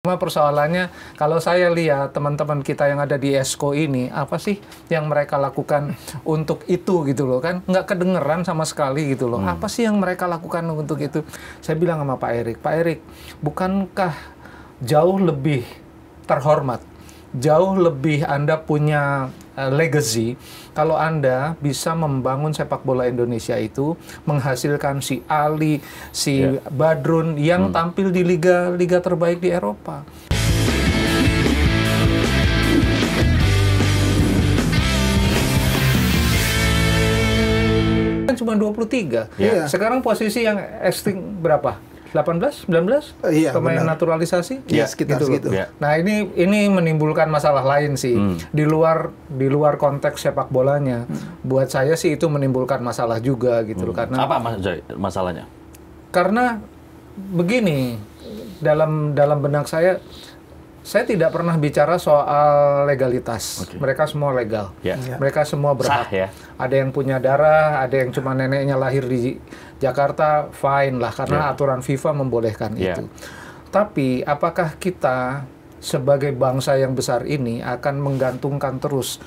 Cuma persoalannya, kalau saya lihat teman-teman kita yang ada di ESCO ini, apa sih yang mereka lakukan untuk itu gitu loh kan? Nggak kedengeran sama sekali gitu loh. Apa sih yang mereka lakukan untuk itu? Saya bilang sama Pak Erik, bukankah jauh lebih terhormat, jauh lebih Anda punya legacy kalau Anda bisa membangun sepak bola Indonesia itu menghasilkan si Ali, si Badrun yang tampil di liga terbaik di Eropa. Kan cuma 23. Sekarang posisi yang extinct berapa? 18, 19 pemain naturalisasi, sekitar gitu. Nah ini menimbulkan masalah lain sih di luar konteks sepak bolanya. Buat saya sih itu menimbulkan masalah juga gitu karena apa masalahnya? Karena begini, dalam benak saya tidak pernah bicara soal legalitas. Mereka semua legal. Mereka semua berhak. Ada yang punya darah, ada yang cuma neneknya lahir di Jakarta, fine lah, karena aturan FIFA membolehkan itu. Tapi apakah kita sebagai bangsa yang besar ini akan menggantungkan terus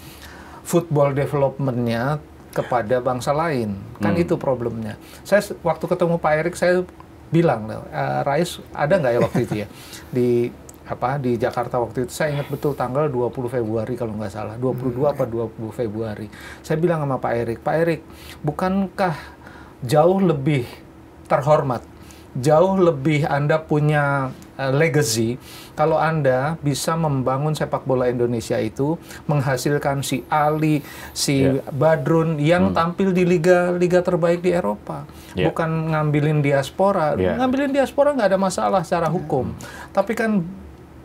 football development-nya kepada bangsa lain? Kan itu problemnya. Saya waktu ketemu Pak Erik, saya bilang, Rais, ada nggak ya waktu itu ya? Di Jakarta waktu itu, saya ingat betul tanggal 20 Februari kalau nggak salah, 22 apa 20 Februari. Saya bilang sama Pak Erik, bukankah jauh lebih terhormat, jauh lebih Anda punya legacy kalau Anda bisa membangun sepak bola Indonesia itu menghasilkan si Ali, si Badrun yang tampil di liga terbaik di Eropa. Bukan ngambilin diaspora. Ngambilin diaspora nggak ada masalah secara hukum. Tapi kan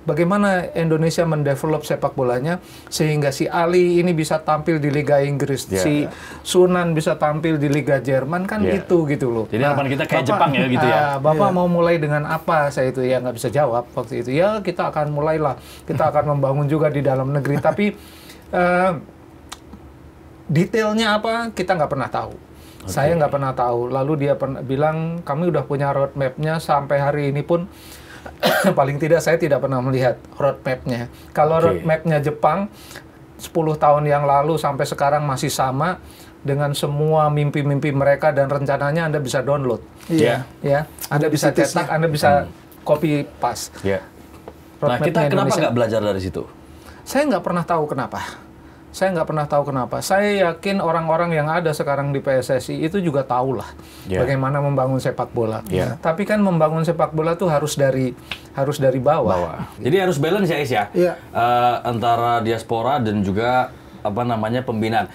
bagaimana Indonesia mendevelop sepak bolanya sehingga si Ali ini bisa tampil di Liga Inggris, si Sunan bisa tampil di Liga Jerman, kan gitu loh. Jadi harapan kita kayak Jepang ya gitu ya. Bapak mau mulai dengan apa? Saya itu ya nggak bisa jawab waktu itu. Ya kita akan mulailah, kita akan membangun juga di dalam negeri. Tapi detailnya apa kita nggak pernah tahu. Saya nggak pernah tahu. Lalu dia bilang kami udah punya roadmap-nya sampai hari ini pun. Paling tidak saya tidak pernah melihat roadmap-nya. Kalau roadmap-nya Jepang 10 tahun yang lalu sampai sekarang masih sama dengan semua mimpi-mimpi mereka dan rencananya Anda bisa download. Anda bisa cetak, Anda bisa copy paste. Nah, kita kenapa nggak belajar dari situ? Saya nggak pernah tahu kenapa. Saya yakin orang-orang yang ada sekarang di PSSI itu juga tahu lah bagaimana membangun sepak bola. Tapi kan membangun sepak bola tuh harus dari bawah. Jadi harus balance ya, Is ya. Antara diaspora dan juga pembinaan.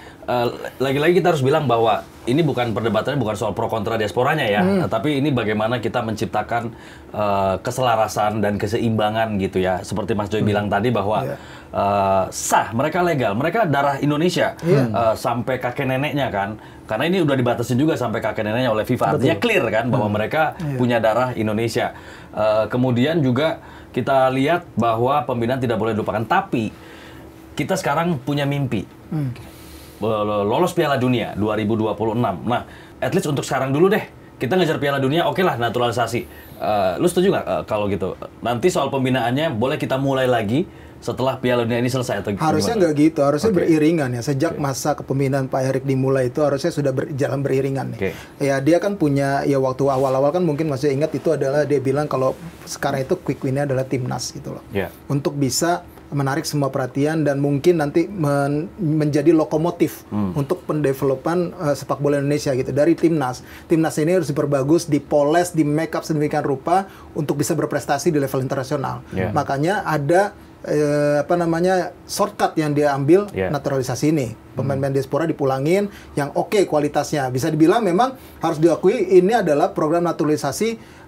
Lagi-lagi kita harus bilang bahwa ini perdebatannya bukan soal pro kontra diasporanya ya, tapi ini bagaimana kita menciptakan keselarasan dan keseimbangan gitu ya. Seperti Mas Joy bilang tadi bahwa sah, mereka legal, mereka darah Indonesia sampai kakek neneknya kan. Karena ini udah dibatasin juga sampai kakek neneknya oleh FIFA. Artinya clear kan bahwa mereka punya darah Indonesia. Kemudian juga kita lihat bahwa pembinaan tidak boleh dilupakan, tapi kita sekarang punya mimpi. Lolos Piala Dunia 2026. Nah, at least untuk sekarang dulu deh. Kita ngejar Piala Dunia, oke lah naturalisasi. Lu setuju nggak kalau gitu? Nanti soal pembinaannya boleh kita mulai lagi setelah Piala Dunia ini selesai atau harusnya nggak gitu, harusnya beriringan ya. Sejak masa kepemimpinan Pak Erik dimulai itu harusnya sudah berjalan beriringan nih. Ya dia kan punya waktu awal-awal kan mungkin masih ingat itu adalah dia bilang kalau sekarang itu quick win-nya adalah timnas gitu loh. Untuk bisa menarik semua perhatian dan mungkin nanti menjadi lokomotif untuk pendevelopan sepak bola Indonesia gitu dari timnas. Timnas ini harus diperbagus, dipoles, di make up sedemikian rupa untuk bisa berprestasi di level internasional. Makanya ada shortcut yang dia ambil naturalisasi ini. Pemain-pemain diaspora dipulangin yang kualitasnya. Bisa dibilang memang harus diakui ini adalah program naturalisasi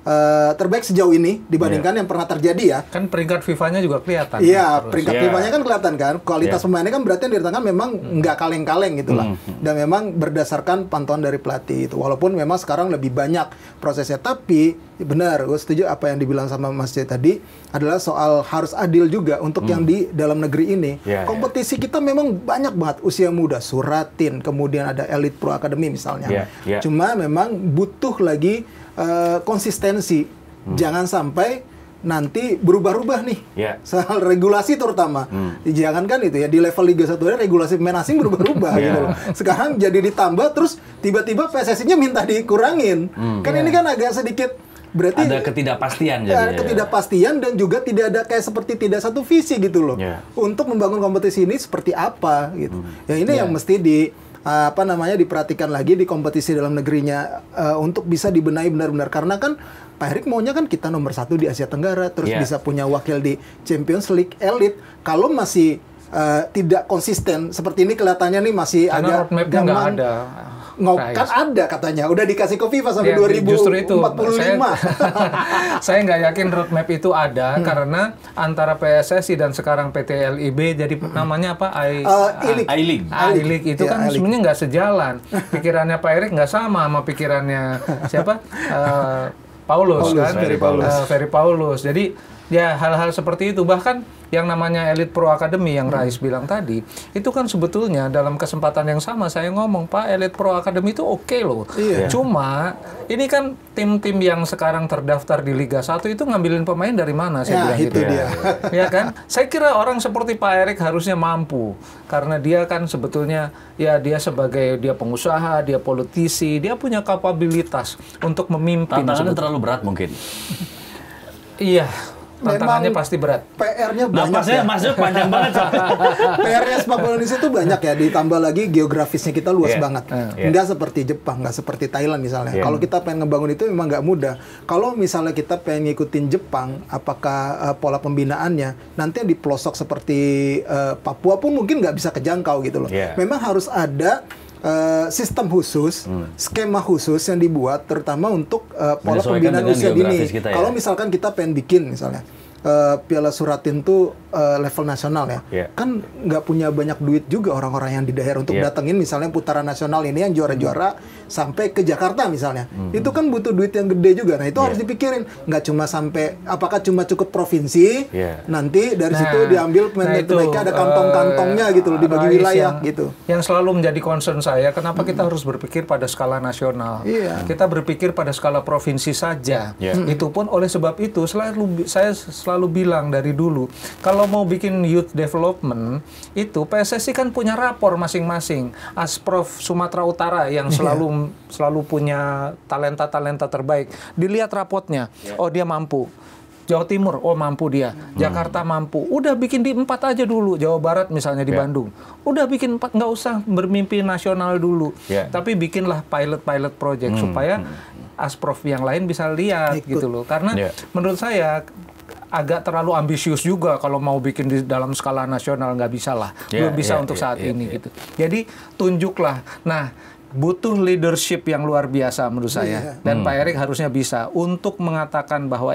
terbaik sejauh ini dibandingkan yang pernah terjadi ya. Kan peringkat FIFA-nya juga kelihatan. Iya, peringkat FIFA-nya kan kelihatan kan. Kualitas pemainnya kan berarti yang didatangkan memang nggak kaleng-kaleng gitu lah. Dan memang berdasarkan pantauan dari pelatih itu. Walaupun memang sekarang lebih banyak prosesnya. Tapi benar, gue setuju apa yang dibilang sama Mas J tadi adalah soal harus adil juga untuk yang di dalam negeri ini. Kompetisi kita memang banyak banget usia muda, Suratin, kemudian ada Elite Pro Academy misalnya. Cuma memang butuh lagi konsistensi. Jangan sampai nanti berubah-ubah nih soal regulasi terutama. Jangankan itu ya, di level Liga 1 regulasi pemain asing berubah-ubah gitu loh. Sekarang jadi ditambah terus tiba-tiba PSSI-nya minta dikurangin. Kan ini kan agak sedikit berarti ada ketidakpastian ketidakpastian dan juga tidak ada kayak seperti tidak satu visi gitu loh. Untuk membangun kompetisi ini seperti apa gitu. Ya ini yang mesti diperhatikan lagi di kompetisi dalam negerinya untuk bisa dibenahi benar-benar, karena kan Pak Erik maunya kan kita nomor 1 di Asia Tenggara, terus bisa punya wakil di Champions League Elite. Kalau masih tidak konsisten seperti ini, kelihatannya nih masih karena agak nggak ada. Kan ada katanya, udah dikasih ke FIFA sampai 2045. Justru itu, saya nggak yakin roadmap itu ada, karena antara PSSI dan sekarang PT LIB jadi namanya apa? I-League itu kan sebenarnya nggak sejalan. Pikirannya Pak Erik nggak sama pikirannya siapa? Paulus kan? Ferry Paulus. Jadi ya hal-hal seperti itu, bahkan yang namanya Elite Pro Academy yang Rais bilang tadi, itu kan sebetulnya dalam kesempatan yang sama saya ngomong, Pak, Elite Pro Academy itu oke loh. Cuma ini kan tim-tim yang sekarang terdaftar di Liga 1 itu ngambilin pemain dari mana, saya bilang gitu. Ya kan? Saya kira orang seperti Pak Erik harusnya mampu, karena dia kan sebetulnya ya dia sebagai pengusaha, dia politisi, dia punya kapabilitas untuk memimpin. Tantangannya terlalu berat mungkin. Iya. Tantangannya pasti berat. PR-nya banyak. Napasnya masuk panjang banget. PR-nya sepak bola Indonesia itu banyak ya, ditambah lagi geografisnya kita luas banget. Nggak seperti Jepang, nggak seperti Thailand misalnya. Kalau kita pengen ngebangun itu memang nggak mudah. Kalau misalnya kita pengen ngikutin Jepang, apakah pola pembinaannya nanti di pelosok seperti Papua pun mungkin nggak bisa kejangkau gitu loh. Memang harus ada sistem khusus, skema khusus yang dibuat terutama untuk pola pembinaan usia dini. Kalau misalkan kita pengen bikin misalnya Piala Suratin tuh level nasional ya, kan nggak punya banyak duit juga orang-orang yang di daerah untuk datengin misalnya putaran nasional ini yang juara-juara sampai ke Jakarta misalnya. Itu kan butuh duit yang gede juga. Nah itu harus dipikirin, nggak cuma sampai apakah cuma cukup provinsi, nanti dari situ diambil mereka ada kantong-kantongnya gitu loh, dibagi wilayah gitu. Yang selalu menjadi concern saya, kenapa kita harus berpikir pada skala nasional? Kita berpikir pada skala provinsi saja. Itu pun oleh sebab itu saya selalu bilang dari dulu, kalau mau bikin youth development itu PSSI kan punya rapor masing-masing. Asprof Sumatera Utara yang selalu punya talenta-talenta terbaik. Dilihat rapotnya, oh dia mampu. Jawa Timur, oh mampu dia. Jakarta mampu. Udah bikin di 4 aja dulu. Jawa Barat misalnya di Bandung. Udah bikin 4, nggak usah bermimpi nasional dulu. Tapi bikinlah pilot project supaya Asprof yang lain bisa lihat gitu loh. Karena menurut saya agak terlalu ambisius juga kalau mau bikin di dalam skala nasional, nggak bisa lah. Belum bisa untuk saat ini gitu. Jadi tunjuklah. Nah, butuh leadership yang luar biasa menurut saya. Dan Pak Erik harusnya bisa untuk mengatakan bahwa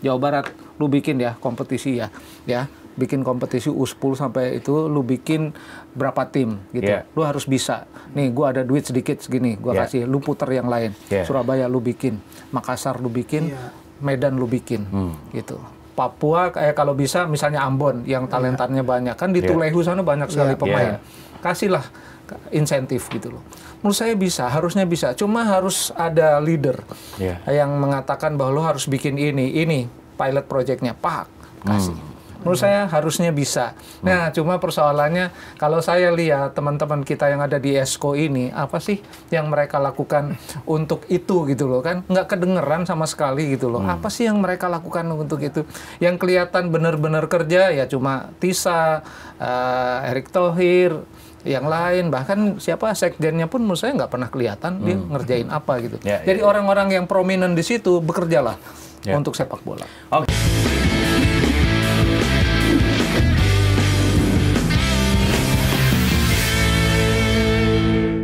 Jawa Barat lu bikin ya kompetisi ya. Bikin kompetisi U10 sampai itu lu bikin berapa tim gitu. Lu harus bisa. Nih gua ada duit sedikit segini, gua kasih, lu puter yang lain. Surabaya lu bikin, Makassar lu bikin, Medan lu bikin gitu. Papua kalau bisa misalnya Ambon yang talentanya banyak kan di Tulehu sana banyak sekali pemain. Kasihlah insentif gitu loh. Menurut saya bisa, harusnya bisa. Cuma harus ada leader yang mengatakan bahwa lo harus bikin ini pilot projectnya, Pak, kasih. Menurut saya harusnya bisa. Nah, cuma persoalannya kalau saya lihat teman-teman kita yang ada di ESCO ini, apa sih yang mereka lakukan untuk itu gitu loh kan? Nggak kedengeran sama sekali gitu loh. Apa sih yang mereka lakukan untuk itu? Yang kelihatan benar-benar kerja ya cuma Tisa, Erick Thohir, yang lain, bahkan siapa sekjennya pun menurut saya nggak pernah kelihatan dia ngerjain apa gitu. Jadi orang-orang yang prominent di situ bekerjalah untuk sepak bola.